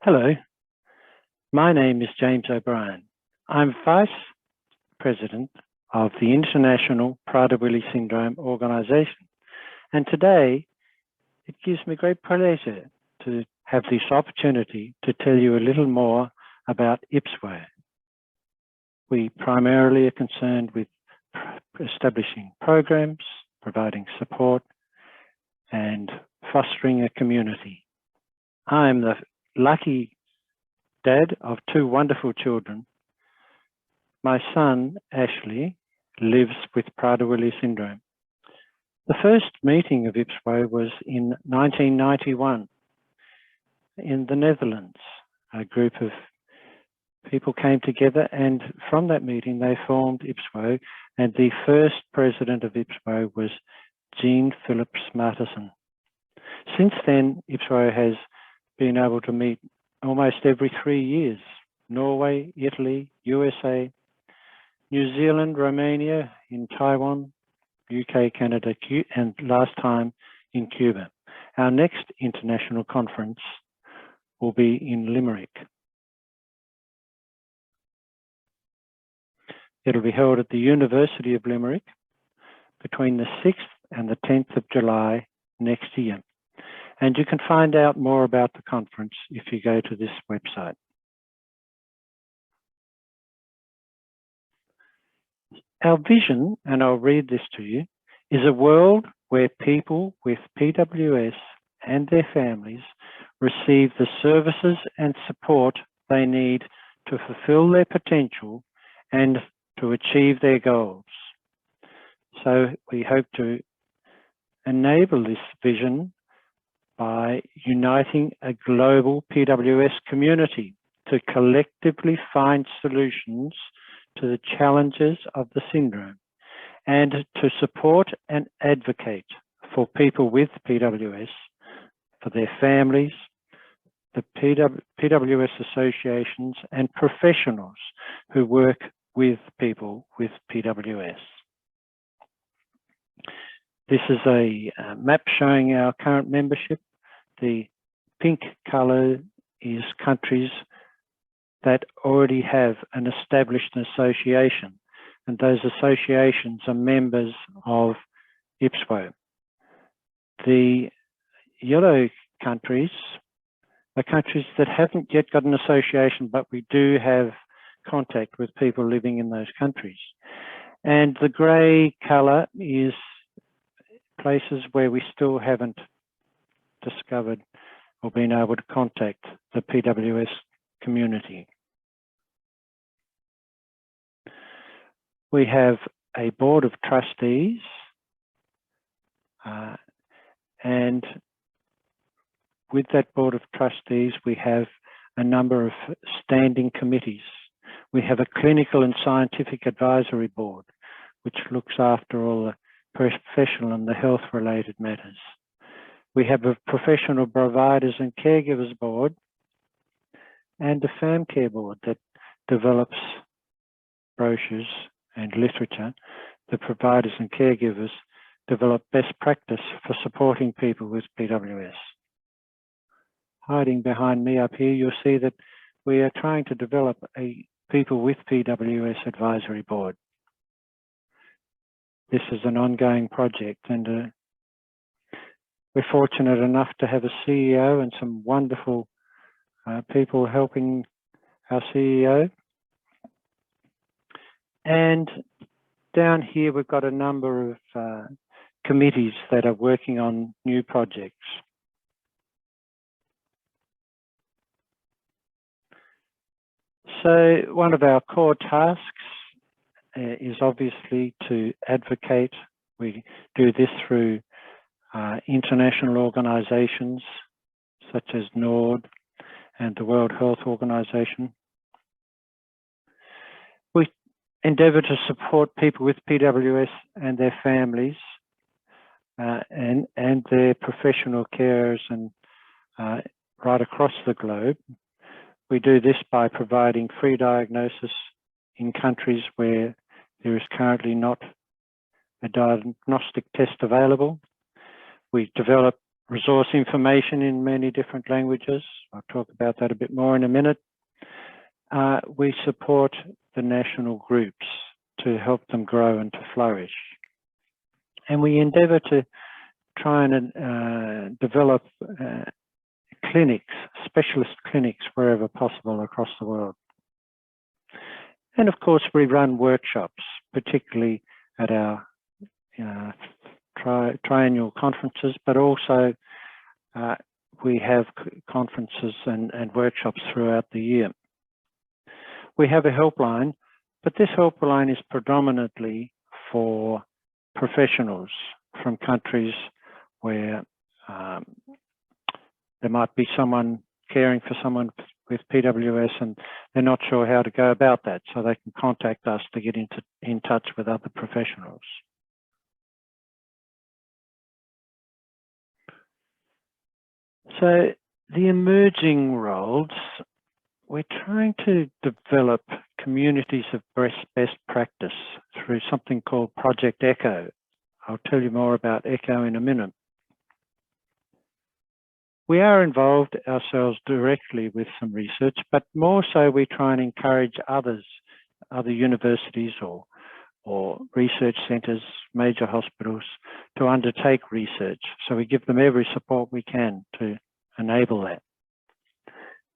Hello, my name is James O'Brien. I'm Vice President of the International Prader-Willi Syndrome Organisation, and today it gives me great pleasure to have this opportunity to tell you a little more about IPWSO. We primarily are concerned with establishing programs, providing support, and fostering a community. I'm the lucky dad of two wonderful children. My son, Ashley, lives with Prader-Willi syndrome. The first meeting of IPWSO was in 1991 in the Netherlands. A group of people came together, and from that meeting they formed IPWSO, and the first president of IPWSO was Jean Philip Smarterson. Since then, IPWSO has been able to meet almost every 3 years: Norway, Italy, USA, New Zealand, Romania, in Taiwan, UK, Canada, and last time in Cuba. Our next international conference will be in Limerick. It'll be held at the University of Limerick between the 6th and the 10th of July next year. And you can find out more about the conference if you go to this website. Our vision, and I'll read this to you, is a world where people with PWS and their families receive the services and support they need to fulfill their potential and to achieve their goals. So we hope to enable this vision by uniting a global PWS community to collectively find solutions to the challenges of the syndrome and to support and advocate for people with PWS, for their families, the PWS associations and professionals who work with people with PWS. This is a map showing our current membership. The pink colour is countries that already have an established association, and those associations are members of IPWSO. The yellow countries are countries that haven't yet got an association, but we do have contact with people living in those countries. And the grey colour is places where we still haven't discovered or been able to contact the PWS community. We have a board of trustees, and with that board of trustees we have a number of standing committees. We have a clinical and scientific advisory board which looks after all the professional and the health related matters. We have a professional providers and caregivers board and a fam care board that develops brochures and literature. The providers and caregivers develop best practice for supporting people with PWS. Hiding behind me up here, you'll see that we are trying to develop a people with PWS advisory board. This is an ongoing project, and we're fortunate enough to have a CEO and some wonderful people helping our CEO. And down here we've got a number of committees that are working on new projects. So one of our core tasks is obviously to advocate. We do this through international organisations such as NORD and the World Health Organization. We endeavour to support people with PWS and their families and their professional carers and right across the globe. We do this by providing free diagnosis in countries where there is currently not a diagnostic test available. We develop resource information in many different languages. I'll talk about that a bit more in a minute. We support the national groups to help them grow and to flourish. And we endeavour to try and develop clinics, specialist clinics, wherever possible across the world. And of course, we run workshops, particularly at our triennial conferences, but also we have conferences and workshops throughout the year. We have a helpline, but this helpline is predominantly for professionals from countries where there might be someone caring for someone with PWS and they're not sure how to go about that, so they can contact us to get in touch with other professionals. So the emerging roles, we're trying to develop communities of best practice through something called Project ECHO. I'll tell you more about ECHO in a minute. We are involved ourselves directly with some research, but more so we try and encourage others, other universities or research centres, major hospitals, to undertake research. So we give them every support we can to enable that.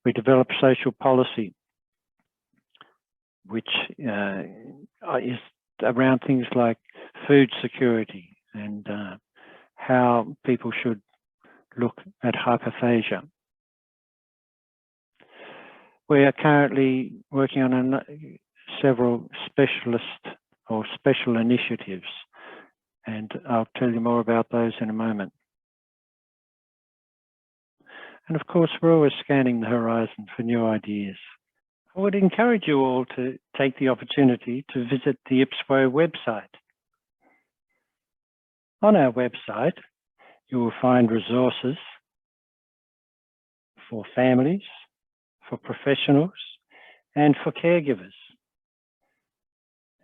We develop social policy, which is around things like food security and how people should look at hyperphagia. We are currently working on several specialist or special initiatives, and I'll tell you more about those in a moment. And of course, we're always scanning the horizon for new ideas. I would encourage you all to take the opportunity to visit the IPWSO website. On our website, you will find resources for families, for professionals, and for caregivers.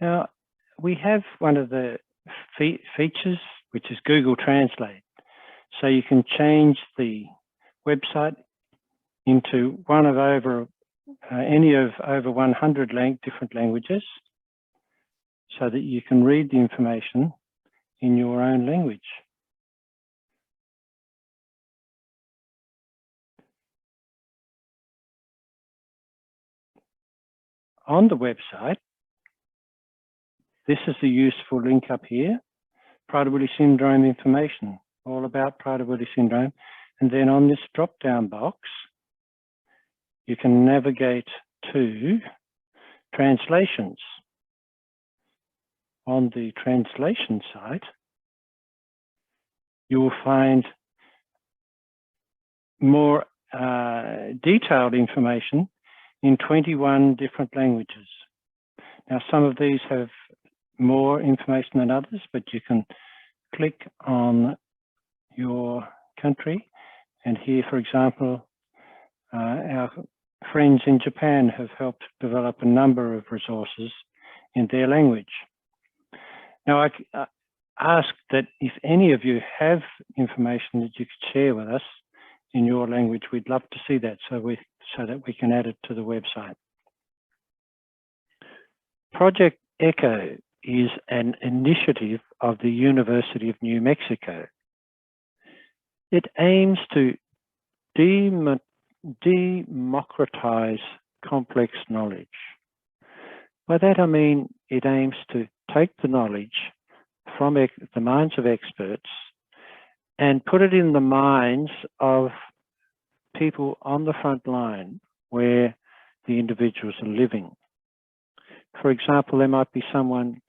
Now, we have one of the features, which is Google Translate. So you can change the website into one of any of over 100 different languages, so that you can read the information in your own language. On the website, this is a useful link up here, Prader-Willi syndrome information, all about Prader-Willi syndrome. And then on this drop-down box, you can navigate to translations. On the translation site, you will find more detailed information in 21 different languages. Now, some of these have more information than others, but you can click on your country. And here, for example, our friends in Japan have helped develop a number of resources in their language. Now, I ask that if any of you have information that you could share with us in your language, we'd love to see that so that we can add it to the website. Project ECHO is an initiative of the University of New Mexico. It aims to democratize complex knowledge. By that I mean it aims to take the knowledge from the minds of experts and put it in the minds of people on the front line where the individuals are living. For example, there might be someone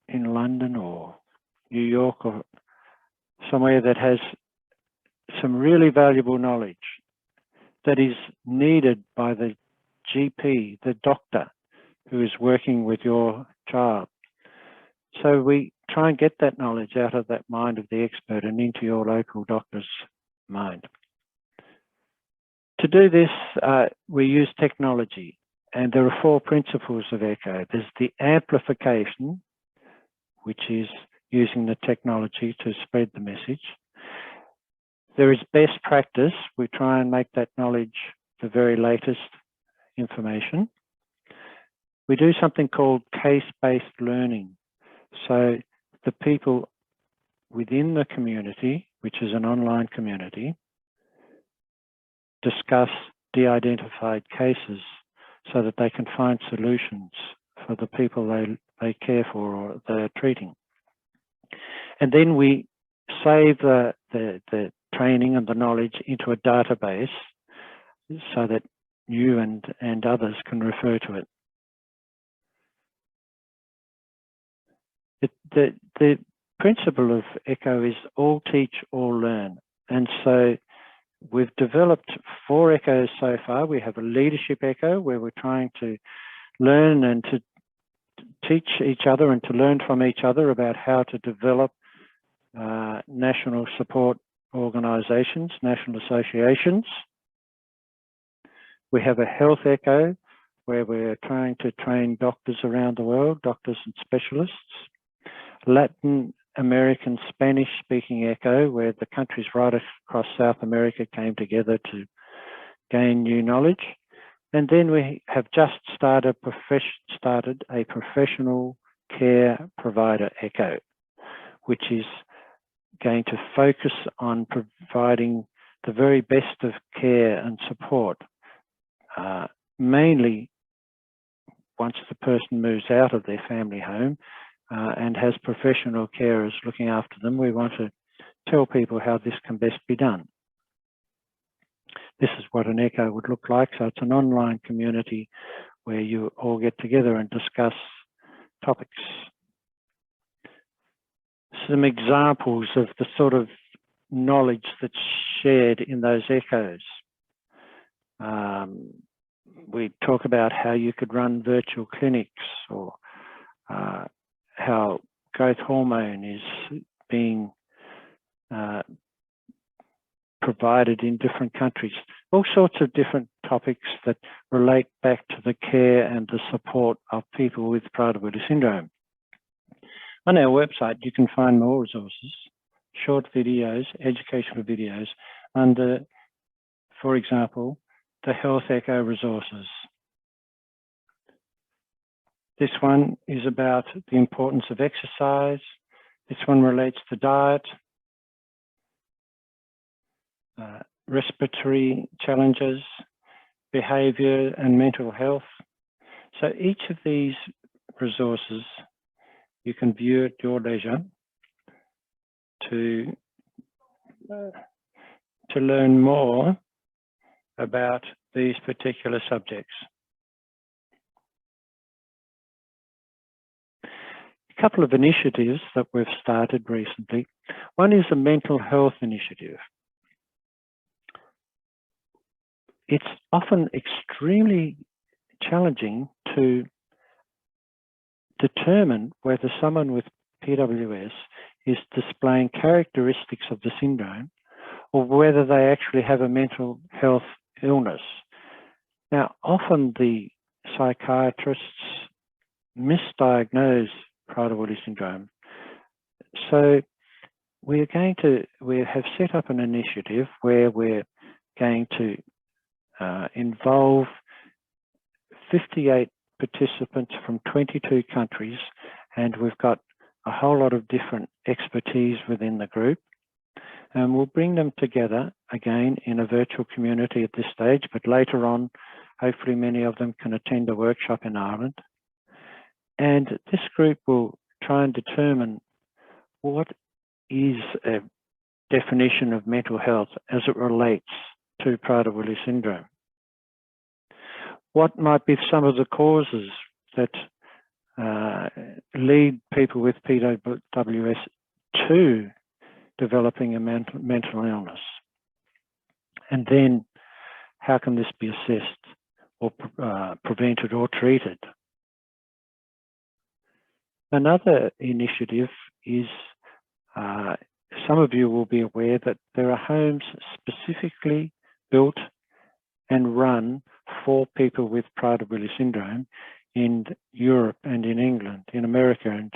in London or New York or somewhere that has some really valuable knowledge that is needed by the GP, the doctor who is working with your child. So we try and get that knowledge out of that mind of the expert and into your local doctor's mind. To do this, we use technology, and there are 4 principles of ECHO. There's the amplification, which is using the technology to spread the message. There is best practice. We try and make that knowledge the very latest information. We do something called case-based learning. So the people within the community, which is an online community, discuss de-identified cases so that they can find solutions for the people they care for or they're treating. And then we save the training and the knowledge into a database so that you and others can refer to it. The principle of ECHO is all teach, all learn. And so we've developed 4 ECHOs so far. We have a leadership ECHO where we're trying to learn and to teach each other and to learn from each other about how to develop national support organisations, national associations. We have a health ECHO where we're trying to train doctors around the world, doctors and specialists. Latin American Spanish-speaking ECHO, where the countries right across South America came together to gain new knowledge. And then we have just started a professional care provider ECHO, which is going to focus on providing the very best of care and support, mainly once the person moves out of their family home and has professional carers looking after them. We want to tell people how this can best be done. This is what an ECHO would look like. So it's an online community where you all get together and discuss topics. Some examples of the sort of knowledge that's shared in those ECHOs. We talk about how you could run virtual clinics, or how growth hormone is being provided in different countries. All sorts of different topics that relate back to the care and the support of people with Prader-Willi syndrome. On our website, you can find more resources, short videos, educational videos, under, for example, the Health ECHO resources. This one is about the importance of exercise. This one relates to diet, respiratory challenges, behaviour and mental health. So each of these resources you can view at your leisure to learn more about these particular subjects. A couple of initiatives that we've started recently. One is a mental health initiative. It's often extremely challenging to determine whether someone with PWS is displaying characteristics of the syndrome or whether they actually have a mental health illness. Now, often the psychiatrists misdiagnose Prader-Willi syndrome. So we have set up an initiative where we're going to involve 58 participants from 22 countries, and we've got a whole lot of different expertise within the group. And we'll bring them together again in a virtual community at this stage, but later on, hopefully many of them can attend a workshop in Ireland. And this group will try and determine what is a definition of mental health as it relates to Prader-Willi syndrome. What might be some of the causes that lead people with PWS to developing a mental illness? And then how can this be assessed or prevented or treated? Another initiative is, some of you will be aware that there are homes specifically built and run for people with Prader-Willi syndrome in Europe and in England, in America and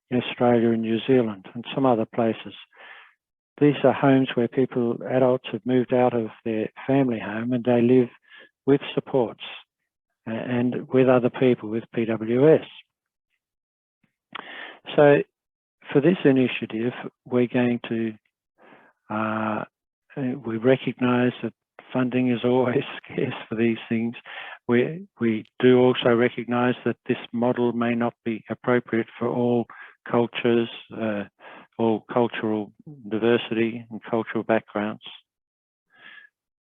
in Australia and New Zealand and some other places. These are homes where adults have moved out of their family home and they live with supports and with other people with PWS. So for this initiative, we're going to, we recognise that funding is always scarce for these things. We do also recognise that this model may not be appropriate for all cultures, all cultural diversity and cultural backgrounds.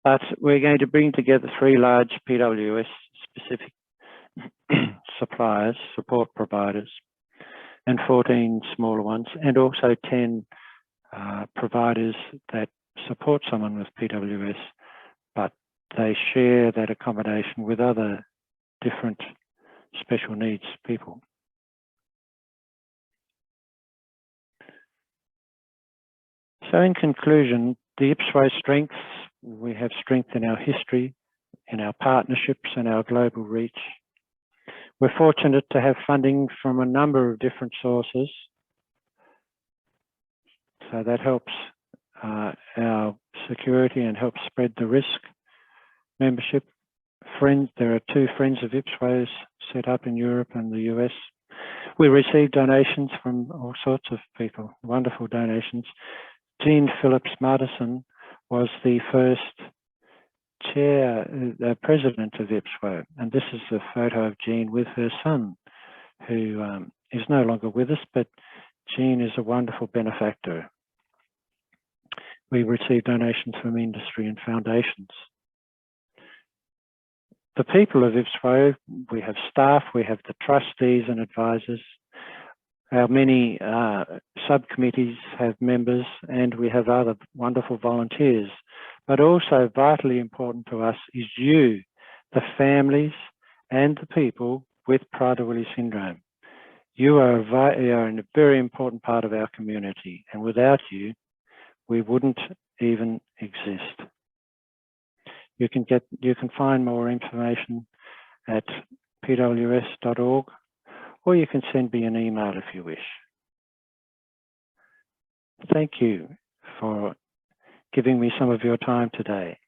But we're going to bring together 3 large PWS specific suppliers, support providers, and 14 smaller ones, and also 10 providers that support someone with PWS, but they share that accommodation with other different special needs people. So in conclusion, the IPWSO strengths, we have strength in our history, in our partnerships and our global reach. We're fortunate to have funding from a number of different sources. So that helps our security and helps spread the risk. Membership, there are 2 Friends of IPWSO set up in Europe and the US. We receive donations from all sorts of people, wonderful donations. Jean Phillips-Madison was the first president of IPWSO, and this is a photo of Jean with her son, who is no longer with us, but Jean is a wonderful benefactor. We receive donations from industry and foundations. The people of IPWSO, we have staff, we have the trustees and advisors. Our many subcommittees have members, and we have other wonderful volunteers. But also vitally important to us is you, the families and the people with Prader-Willi syndrome. You are a very important part of our community, and without you, we wouldn't even exist. You can find more information at pws.org, or you can send me an email if you wish. Thank you for giving me some of your time today.